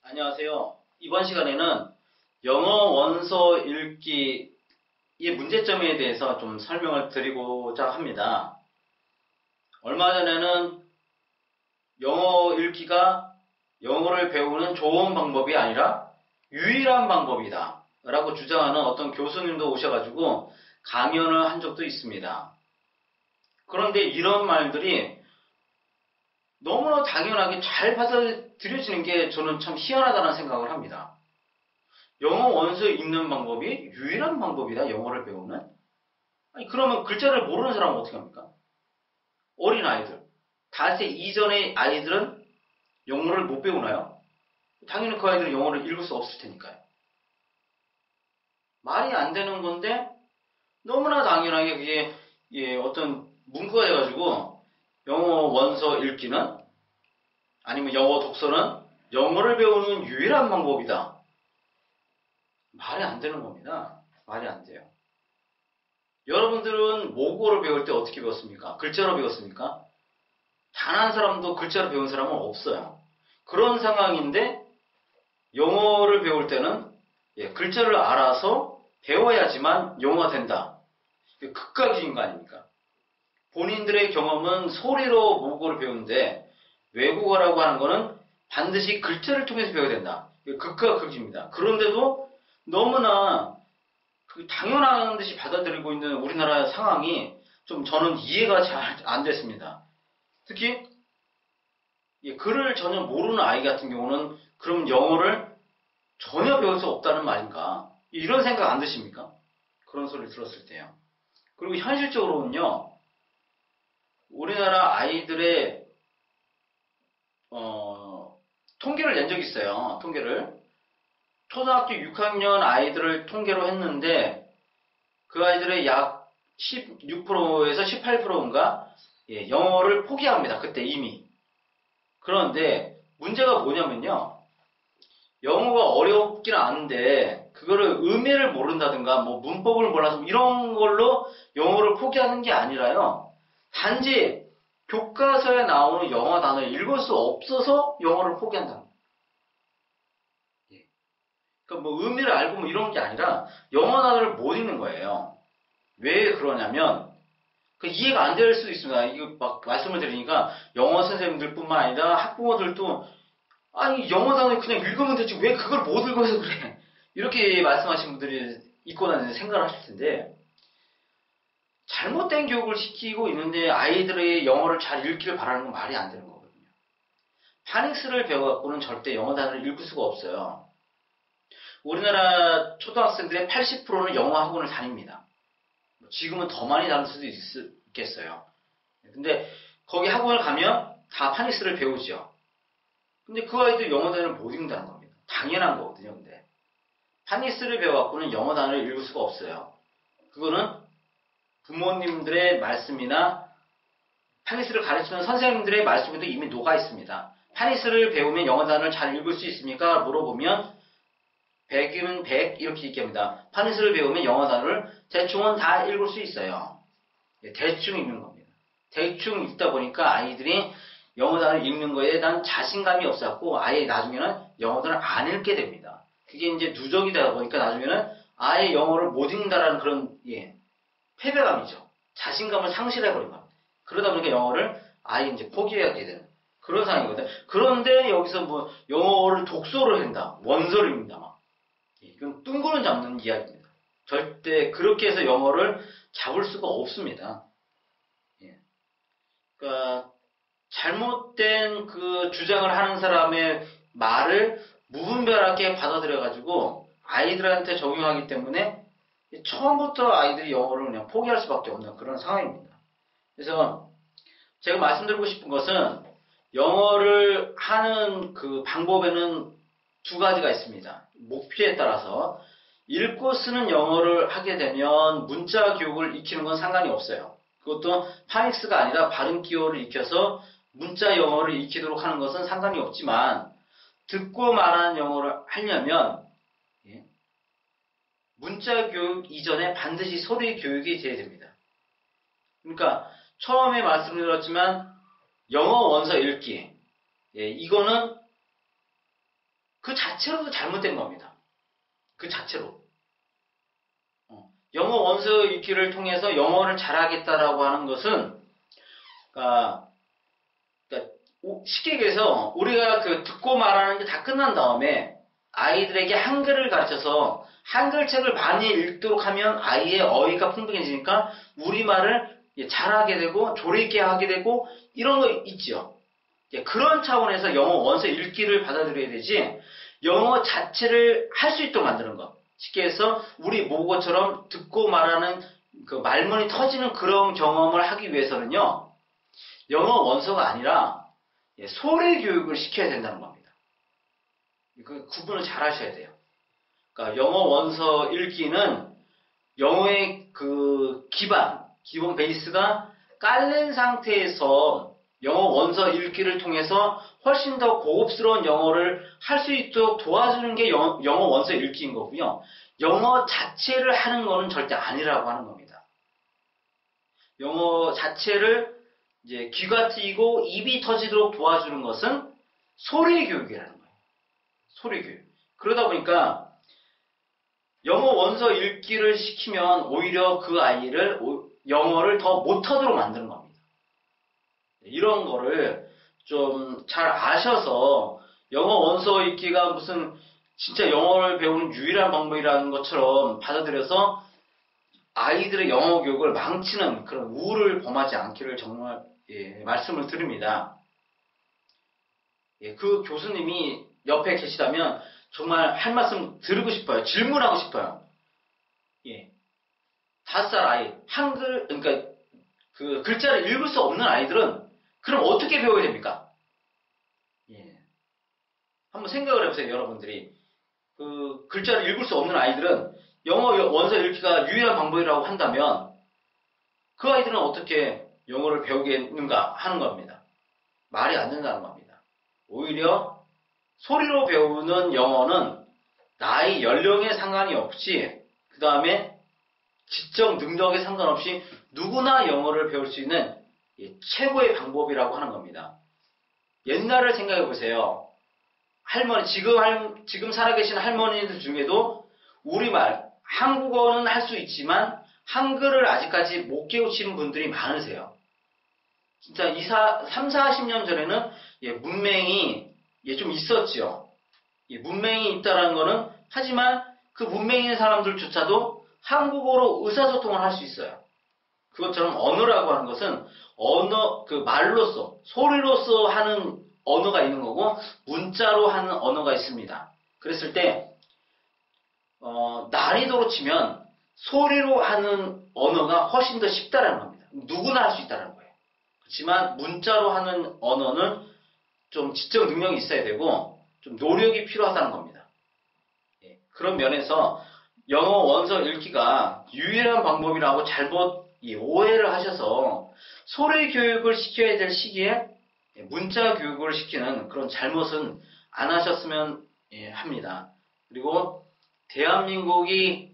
안녕하세요. 이번 시간에는 영어 원서 읽기의 문제점에 대해서 좀 설명을 드리고자 합니다. 얼마 전에는 영어 읽기가 영어를 배우는 좋은 방법이 아니라 유일한 방법이다 라고 주장하는 어떤 교수님도 오셔가지고 강연을 한 적도 있습니다. 그런데 이런 말들이 너무나 당연하게 잘 받아들여지는 게 저는 참 희한하다는 생각을 합니다. 영어 원서 읽는 방법이 유일한 방법이다, 영어를 배우는? 아니, 그러면 글자를 모르는 사람은 어떻게 합니까? 어린아이들, 5세 이전의 아이들은 영어를 못 배우나요? 당연히 그 아이들은 영어를 읽을 수 없을 테니까요. 말이 안 되는 건데 너무나 당연하게 그게 어떤 문구가 돼가지고 영어 원서 읽기는 아니면 영어 독서는 영어를 배우는 유일한 방법이다. 말이 안 되는 겁니다. 말이 안 돼요. 여러분들은 모국어를 배울 때 어떻게 배웠습니까? 글자로 배웠습니까? 단 한 사람도 글자로 배운 사람은 없어요. 그런 상황인데 영어를 배울 때는 글자를 알아서 배워야지만 영어가 된다. 극과극인 거 아닙니까? 본인들의 경험은 소리로 모국어를 배우는데 외국어라고 하는 거는 반드시 글자를 통해서 배워야 된다. 극과 극입니다. 그런데도 너무나 당연한 듯이 받아들이고 있는 우리나라 상황이 좀 저는 이해가 잘 안 됐습니다. 특히 글을 전혀 모르는 아이 같은 경우는 그럼 영어를 전혀 배울 수 없다는 말인가? 이런 생각 안 드십니까? 그런 소리를 들었을 때요. 그리고 현실적으로는요. 우리나라 아이들의 통계를 낸 적이 있어요. 통계를. 초등학교 6학년 아이들을 통계로 했는데 그 아이들의 약 16%에서 18%인가 영어를 포기합니다. 그때 이미. 그런데 문제가 뭐냐면요. 영어가 어렵지는 않은데 그거를 의미를 모른다든가 뭐 문법을 몰라서 이런 걸로 영어를 포기하는 게 아니라요. 단지 교과서에 나오는 영어 단어를 읽을 수 없어서 영어를 포기한다는 거예요. 그러니까 뭐 의미를 알고 뭐 이런 게 아니라 영어 단어를 못 읽는 거예요. 왜 그러냐면 이해가 안 될 수도 있습니다. 이거 막 말씀을 드리니까 영어 선생님들뿐만 아니라 학부모들도 아니 영어 단어 그냥 읽으면 되지 왜 그걸 못 읽어서 그래 이렇게 말씀하시는 분들이 있거나 생각을 하실 텐데 잘못된 교육을 시키고 있는데 아이들의 영어를 잘 읽기를 바라는 건 말이 안 되는 거거든요. 파닉스를 배워갖고는 절대 영어 단어를 읽을 수가 없어요. 우리나라 초등학생들의 80%는 영어 학원을 다닙니다. 지금은 더 많이 다닐 수도 있겠어요. 근데 거기 학원을 가면 다 파닉스를 배우죠. 근데 그 아이들 영어 단어를 못 읽는다는 겁니다. 당연한 거거든요. 근데 파닉스를 배워갖고는 영어 단어를 읽을 수가 없어요. 그거는 부모님들의 말씀이나 파닉스를 가르치는 선생님들의 말씀에도 이미 녹아 있습니다. 파닉스를 배우면 영어 단어를 잘 읽을 수 있습니까? 물어보면 100이면 100 이렇게 얘기합니다. 파닉스를 배우면 영어 단어를 대충은 다 읽을 수 있어요. 대충 읽는 겁니다. 대충 읽다 보니까 아이들이 영어 단어를 읽는 거에 대한 자신감이 없었고 아예 나중에는 영어 단어를 안 읽게 됩니다. 그게 이제 누적이 되다 보니까 나중에는 아예 영어를 못 읽는다라는 그런 패배감이죠. 자신감을 상실해버린 겁니다. 그러다 보니까 영어를 아예 이제 포기하게 되는 그런 상황이거든요. 그런데 여기서 뭐 영어를 독서를 한다, 원서를 읽는다 막 이건 뜬구름 잡는 이야기입니다. 절대 그렇게 해서 영어를 잡을 수가 없습니다. 그러니까 잘못된 그 주장을 하는 사람의 말을 무분별하게 받아들여가지고 아이들한테 적용하기 때문에 처음부터 아이들이 영어를 그냥 포기할 수밖에 없는 그런 상황입니다. 그래서 제가 말씀드리고 싶은 것은 영어를 하는 그 방법에는 두 가지가 있습니다. 목표에 따라서 읽고 쓰는 영어를 하게 되면 문자 교육을 익히는 건 상관이 없어요. 그것도 파닉스가 아니라 발음 기호를 익혀서 문자 영어를 익히도록 하는 것은 상관이 없지만 듣고 말하는 영어를 하려면 문자 교육 이전에 반드시 소리 교육이 돼야 됩니다. 그러니까 처음에 말씀드렸지만 영어 원서 읽기, 이거는 그 자체로도 잘못된 겁니다. 그 자체로. 영어 원서 읽기를 통해서 영어를 잘하겠다라고 하는 것은, 그러니까 쉽게 얘기해서 우리가 그 듣고 말하는 게 다 끝난 다음에 아이들에게 한글을 가르쳐서 한글책을 많이 읽도록 하면 아이의 어휘가 풍부해지니까 우리말을 잘하게 되고 조리 있게 하게 되고 이런 거 있죠. 그런 차원에서 영어 원서 읽기를 받아들여야 되지 영어 자체를 할 수 있도록 만드는 것. 쉽게 해서 우리 모국어처럼 듣고 말하는 그 말문이 터지는 그런 경험을 하기 위해서는요. 영어 원서가 아니라 소리 교육을 시켜야 된다는 겁니다. 그 구분을 잘 하셔야 돼요. 그러니까 영어 원서 읽기는 영어의 그 기본 베이스가 깔린 상태에서 영어 원서 읽기를 통해서 훨씬 더 고급스러운 영어를 할 수 있도록 도와주는 게 영어 원서 읽기인 거고요. 영어 자체를 하는 거는 절대 아니라고 하는 겁니다. 영어 자체를 이제 귀가 트이고 입이 터지도록 도와주는 것은 소리 교육이라는 거예요. 소리 교육. 그러다 보니까 영어 원서 읽기를 시키면 오히려 그 아이를 영어를 더 못하도록 만드는 겁니다. 이런 거를 좀 잘 아셔서 영어 원서 읽기가 무슨 진짜 영어를 배우는 유일한 방법이라는 것처럼 받아들여서 아이들의 영어 교육을 망치는 그런 우를 범하지 않기를 정말 말씀을 드립니다. 그 교수님이 옆에 계시다면 정말 할 말씀 드리고 싶어요. 질문하고 싶어요. 5살 아이, 한글, 그러니까 그 글자를 읽을 수 없는 아이들은 그럼 어떻게 배워야 됩니까? 한번 생각을 해보세요, 여러분들이. 그 글자를 읽을 수 없는 아이들은 영어 원서 읽기가 유일한 방법이라고 한다면 그 아이들은 어떻게 영어를 배우겠는가 하는 겁니다. 말이 안 된다는 겁니다. 오히려 소리로 배우는 영어는 나이, 연령에 상관이 없이 그 다음에 지적 능력에 상관없이 누구나 영어를 배울 수 있는 최고의 방법이라고 하는 겁니다. 옛날을 생각해 보세요. 할머니, 지금 살아계신 할머니들 중에도 우리말, 한국어는 할 수 있지만 한글을 아직까지 못 깨우치는 분들이 많으세요. 진짜 3, 40년 전에는 문맹이 좀 있었죠. 문맹이 있다는 거는 하지만 그 문맹이 있는 사람들조차도 한국어로 의사소통을 할 수 있어요. 그것처럼 언어라고 하는 것은 그 말로써, 소리로써 하는 언어가 있는 거고 문자로 하는 언어가 있습니다. 그랬을 때 난이도로 치면 소리로 하는 언어가 훨씬 더 쉽다라는 겁니다. 누구나 할 수 있다는 거예요. 그렇지만 문자로 하는 언어는 좀 지적 능력이 있어야 되고 좀 노력이 필요하다는 겁니다. 그런 면에서 영어 원서 읽기가 유일한 방법이라고 잘못 오해를 하셔서 소리 교육을 시켜야 될 시기에 문자 교육을 시키는 그런 잘못은 안 하셨으면 합니다. 그리고 대한민국이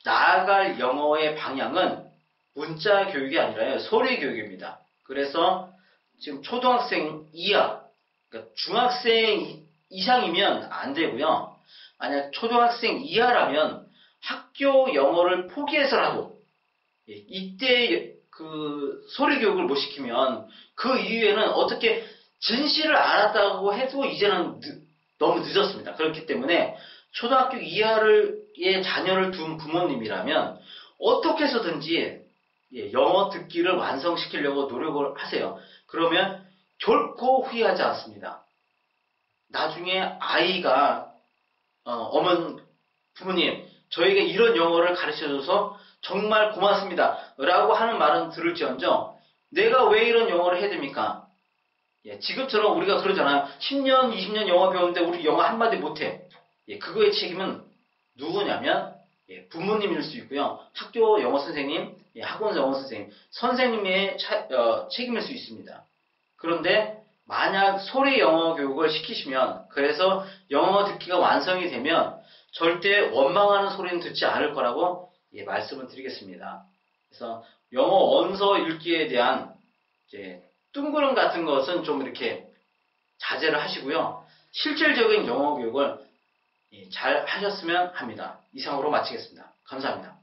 나아갈 영어의 방향은 문자 교육이 아니라 소리 교육입니다. 그래서 지금 초등학생 이하, 그러니까 중학생 이상이면 안 되고요. 만약 초등학생 이하라면 학교 영어를 포기해서라도 이때 그 소리 교육을 못 시키면 그 이후에는 어떻게 진실을 알았다고 해도 이제는 너무 늦었습니다. 그렇기 때문에 초등학교 이하의 자녀를 둔 부모님이라면 어떻게 해서든지 영어 듣기를 완성시키려고 노력을 하세요. 그러면 결코 후회하지 않습니다. 나중에 아이가 부모님 저에게 이런 영어를 가르쳐줘서 정말 고맙습니다 라고 하는 말은 들을지언정 내가 왜 이런 영어를 해야 됩니까? 지금처럼 우리가 그러잖아요. 10년, 20년 영어 배우는데 우리 영어 한마디 못해. 그거의 책임은 누구냐면 부모님일 수 있고요. 학교 영어 선생님, 학원 영어 선생님, 선생님의 책임일 수 있습니다. 그런데 만약 소리 영어 교육을 시키시면 그래서 영어 듣기가 완성이 되면 절대 원망하는 소리는 듣지 않을 거라고 말씀을 드리겠습니다. 그래서 영어 원서 읽기에 대한 이제 뜬구름 같은 것은 좀 이렇게 자제를 하시고요. 실질적인 영어 교육을 잘 하셨으면 합니다. 이상으로 마치겠습니다. 감사합니다.